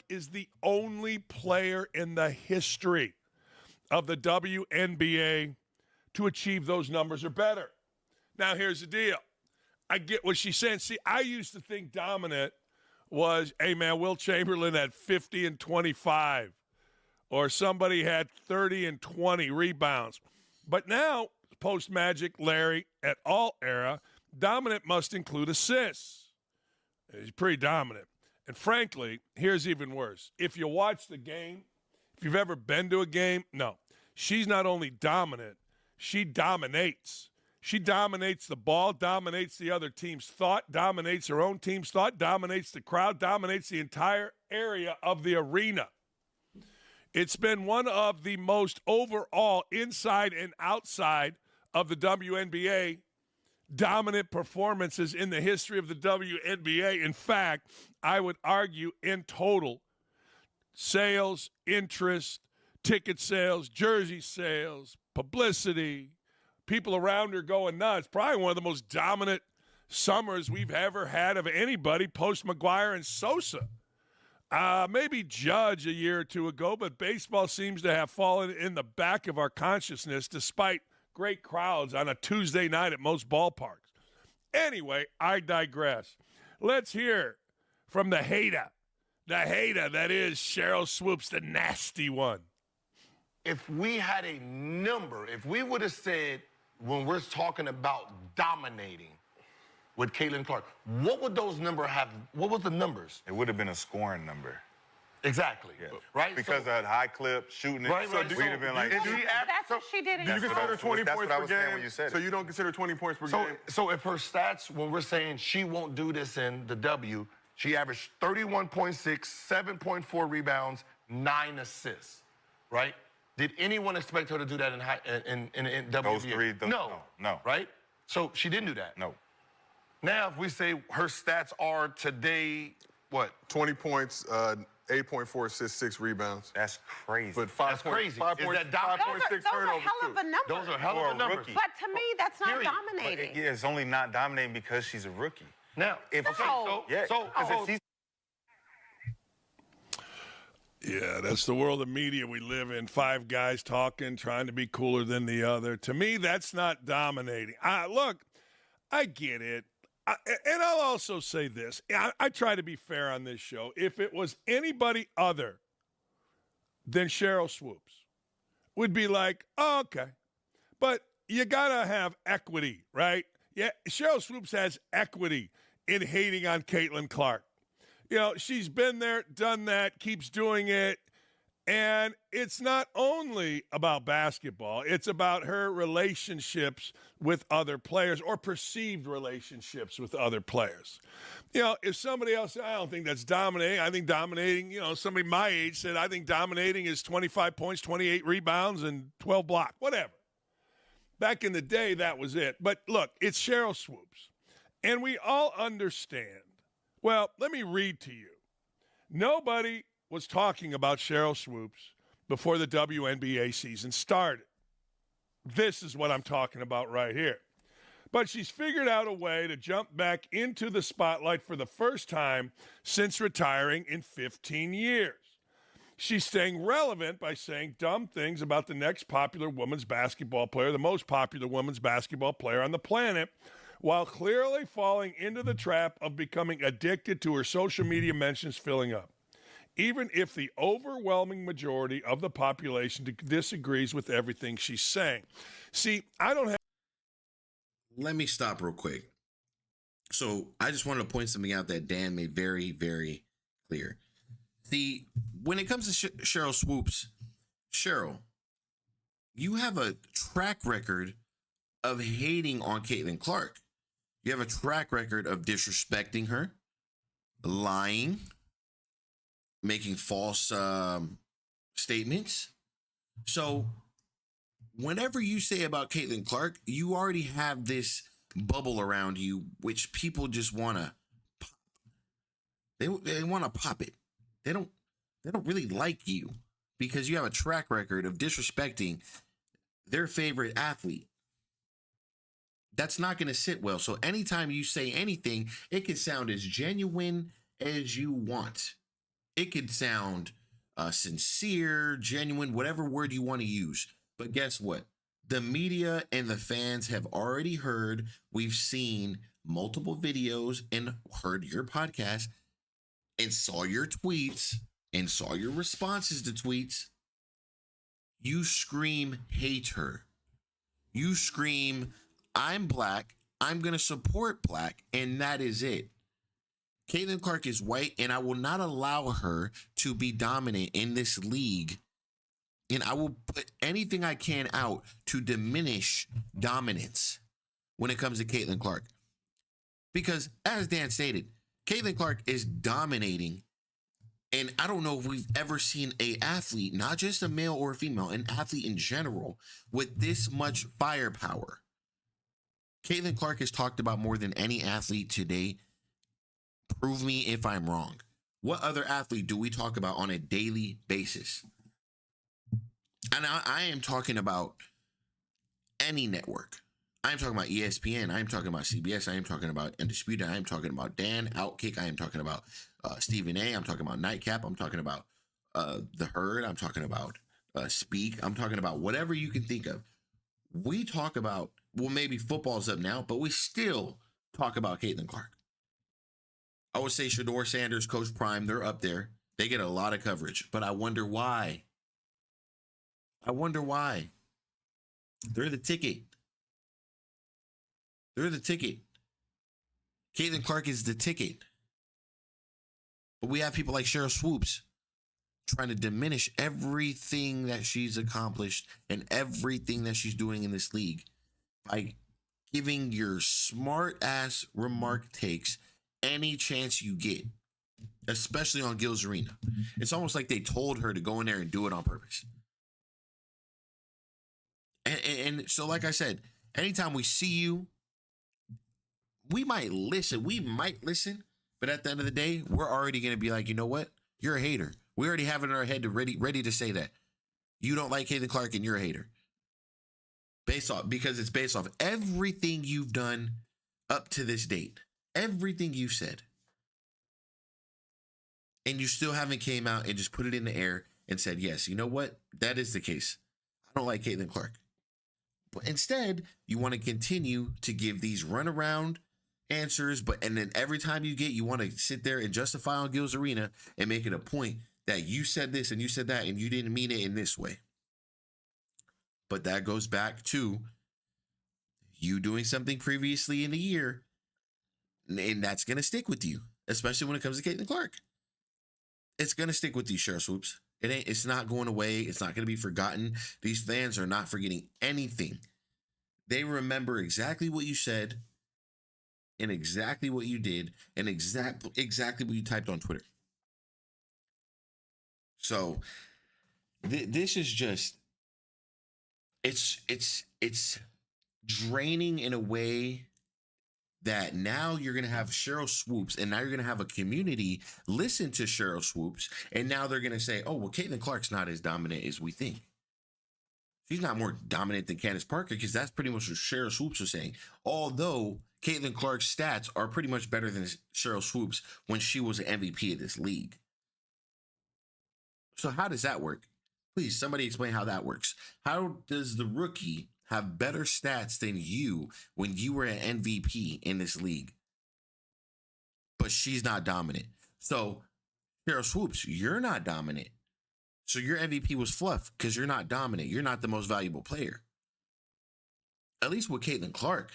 is the only player in the history of the WNBA to achieve those numbers or better. Now, here's the deal. I get what she's saying. See, I used to think dominant was, hey, man, Will Chamberlain had 50 and 25, or somebody had 30 and 20 rebounds. But now, post-Magic, Larry, et al. Era, dominant must include assists. He's pretty dominant. And frankly, here's even worse. If you watch the game, if you've ever been to a game, no. She's not only dominant, she dominates. She dominates the ball, dominates the other team's thought, dominates her own team's thought, dominates the crowd, dominates the entire area of the arena. It's been one of the most overall inside and outside of the WNBA dominant performances in the history of the WNBA. In fact, I would argue in total, sales, interest, ticket sales, jersey sales, publicity, people around her going nuts. Probably one of the most dominant summers we've ever had of anybody post McGuire and Sosa. Maybe Judge a year or two ago, but baseball seems to have fallen in the back of our consciousness despite great crowds on a Tuesday night at most ballparks. Anyway, I digress. Let's hear from the hater that is Sheryl Swoopes, the nasty one. If we had a number, if we would have said, when we're talking about dominating with Caitlin Clark, what would those numbers have? What was the numbers? It would have been a scoring number. Exactly. Yeah. Right? Because of that high clip, shooting it. Right, So right. we'd have been like, That's what she did. You consider 20 that's points what I per was saying game, when you said so it. you don't consider 20 points per game? So if her stats, when we're saying she won't do this in the W, she averaged 31.6, 7.4 rebounds, 9 assists, right? Did anyone expect her to do that in WNBA? Those three? No. Right? So she didn't do that. No. Now, if we say her stats are today, what? 20 points, 8.4 assists, 6 rebounds. That's crazy. But That's crazy. Is that dominant? 5.6 Those are turnovers, hell too. of a number. Those are hell For of a a numbers. rookie. But to me, that's not Period. dominating. Yeah, it's only not dominating because she's a rookie. Now, If No. Yeah, so, 'cause if she's Yeah, that's the world of media we live in. 5 guys talking, trying to be cooler than the other. To me, that's not dominating. Look, I get it. And I'll also say this. I try to be fair on this show. If it was anybody other than Sheryl Swoopes, would be like, oh, okay. But you got to have equity, right? Yeah, Sheryl Swoopes has equity in hating on Caitlin Clark. You know, she's been there, done that, keeps doing it. And it's not only about basketball. It's about her relationships with other players or perceived relationships with other players. You know, if somebody else said, I don't think that's dominating. I think dominating, you know, somebody my age said, I think dominating is 25 points, 28 rebounds, and 12 blocks, whatever. Back in the day, that was it. But look, it's Sheryl Swoopes. And we all understand. Well, let me read to you. Nobody was talking about Sheryl Swoopes before the WNBA season started. This is what I'm talking about right here. But she's figured out a way to jump back into the spotlight for the first time since retiring in 15 years. She's staying relevant by saying dumb things about the next popular women's basketball player, the most popular women's basketball player on the planet, while clearly falling into the trap of becoming addicted to her social media mentions filling up, even if the overwhelming majority of the population disagrees with everything she's saying. See, I don't have... Let me stop real quick. So I just wanted to point something out that Dan made very, very clear. When it comes to Sheryl Swoopes, Sheryl, you have a track record of hating on Caitlin Clark. You have a track record of disrespecting her, lying, making false statements. So whenever you say about Caitlin Clark, you already have this bubble around you, which people just want to pop. They want to pop it. They don't really like you because you have a track record of disrespecting their favorite athlete. That's not going to sit well. So anytime you say anything, it can sound as genuine as you want. It could sound sincere, genuine, whatever word you want to use. But guess what? The media and the fans have already heard. We've seen multiple videos and heard your podcast and saw your tweets and saw your responses to tweets. You scream, hate her. You scream, I'm black, I'm going to support black, and that is it. Caitlin Clark is white, and I will not allow her to be dominant in this league. And I will put anything I can out to diminish dominance when it comes to Caitlin Clark. Because, as Dan stated, Caitlin Clark is dominating. And I don't know if we've ever seen an athlete, not just a male or a female, an athlete in general, with this much firepower. Caitlin Clark is talked about more than any athlete today. Prove me if I'm wrong. What other athlete do we talk about on a daily basis? And I am talking about any network. I'm talking about ESPN. I'm talking about CBS. I am talking about Undisputed. I am talking about Dan, Outkick. I am talking about Stephen A. I'm talking about Nightcap. I'm talking about The Herd. I'm talking about Speak. I'm talking about whatever you can think of. We talk about, well, maybe football's up now, but we still talk about Caitlin Clark. I would say Shador Sanders, Coach Prime, they're up there. They get a lot of coverage, but I wonder why. I wonder why. They're the ticket. They're the ticket. Caitlin Clark is the ticket. But we have people like Sheryl Swoopes trying to diminish everything that she's accomplished and everything that she's doing in this league by giving your smart ass remark takes any chance you get, especially on Gil's Arena. It's almost like they told her to go in there and do it on purpose. And so, like I said, anytime we see you, we might listen, but at the end of the day, we're already going to be like, you know what? You're a hater. We already have it in our head to ready to say that. You don't like Caitlin Clark and you're a hater. Because it's based off everything you've done up to this date. Everything you've said. And you still haven't came out and just put it in the air and said, yes, you know what? That is the case. I don't like Caitlin Clark. But instead, you want to continue to give these runaround answers, and then every time you want to sit there and justify on Gil's Arena and make it a point that you said this and you said that and you didn't mean it in this way. But that goes back to you doing something previously in the year, and that's going to stick with you, especially when it comes to Caitlin Clark. It's going to stick with you, Sheryl Swoopes. It's not going away. It's not going to be forgotten. These fans are not forgetting anything. They remember exactly what you said and exactly what you did and exactly what you typed on Twitter. So this is just, it's draining in a way that now you're going to have Sheryl Swoopes and now you're going to have a community listen to Sheryl Swoopes. And now they're going to say, oh, well, Caitlin Clark's not as dominant as we think. She's not more dominant than Candace Parker, because that's pretty much what Sheryl Swoopes was saying. Although Caitlin Clark's stats are pretty much better than Sheryl Swoopes when she was an MVP of this league. So how does that work? Please, somebody explain how that works. How does the rookie have better stats than you when you were an MVP in this league, but she's not dominant? So Sheryl Swoopes, you're not dominant. So your MVP was fluff because you're not dominant. You're not the most valuable player. At least with Caitlin Clark,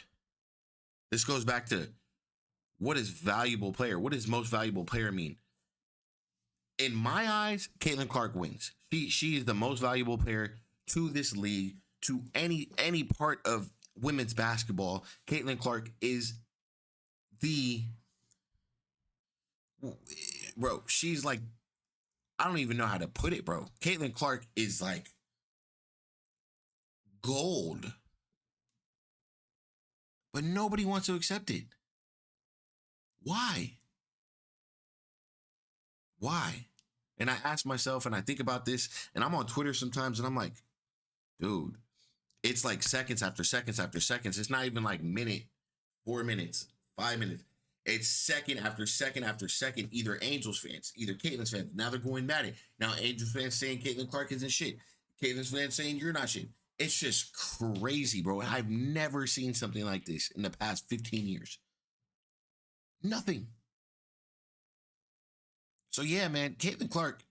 this goes back to what is valuable player? What does most valuable player mean? In my eyes, Caitlin Clark wins. She is the most valuable player to this league, to any part of women's basketball. Caitlin Clark is bro, she's like, I don't even know how to put it, bro. Caitlin Clark is like gold. But nobody wants to accept it. Why? Why? And I ask myself, and I think about this, and I'm on Twitter sometimes, and I'm like, dude, it's like seconds after seconds after seconds. It's not even like minute, 4 minutes, 5 minutes. It's second after second after second. Either Angels fans, either Caitlyn's fans. Now they're going mad at. Now Angels fans saying Caitlyn Clark isn't shit. Caitlyn's fans saying you're not shit. It's just crazy, bro. I've never seen something like this in the past 15 years. Nothing. So yeah, man, Caitlyn Clark,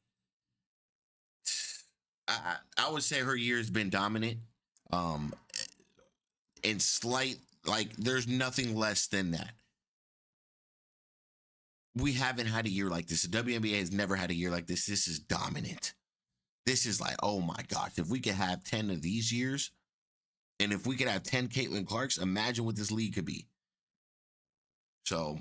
I would say her year has been dominant. And slight, like, there's nothing less than that. We haven't had a year like this. The WNBA has never had a year like this. This is dominant. This is like, oh my gosh, if we could have 10 of these years, and if we could have 10 Caitlyn Clarks, imagine what this league could be. So,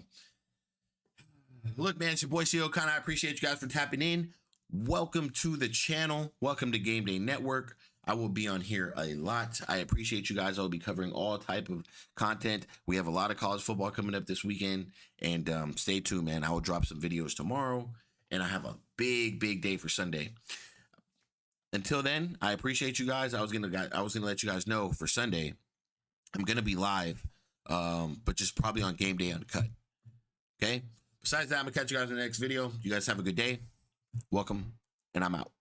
look, man, it's your boy CEO Connor. I appreciate you guys for tapping in. Welcome to the channel. Welcome to Game Day Network. I will be on here a lot. I appreciate you guys. I'll be covering all type of content. We have a lot of college football coming up this weekend, and stay tuned, man. I will drop some videos tomorrow, and I have a big day for Sunday. Until then, I appreciate you guys. I was gonna let you guys know for Sunday, I'm gonna be live, but just probably on Game Day Uncut. Okay. Besides that, I'm gonna catch you guys in the next video. You guys have a good day. Welcome, and I'm out.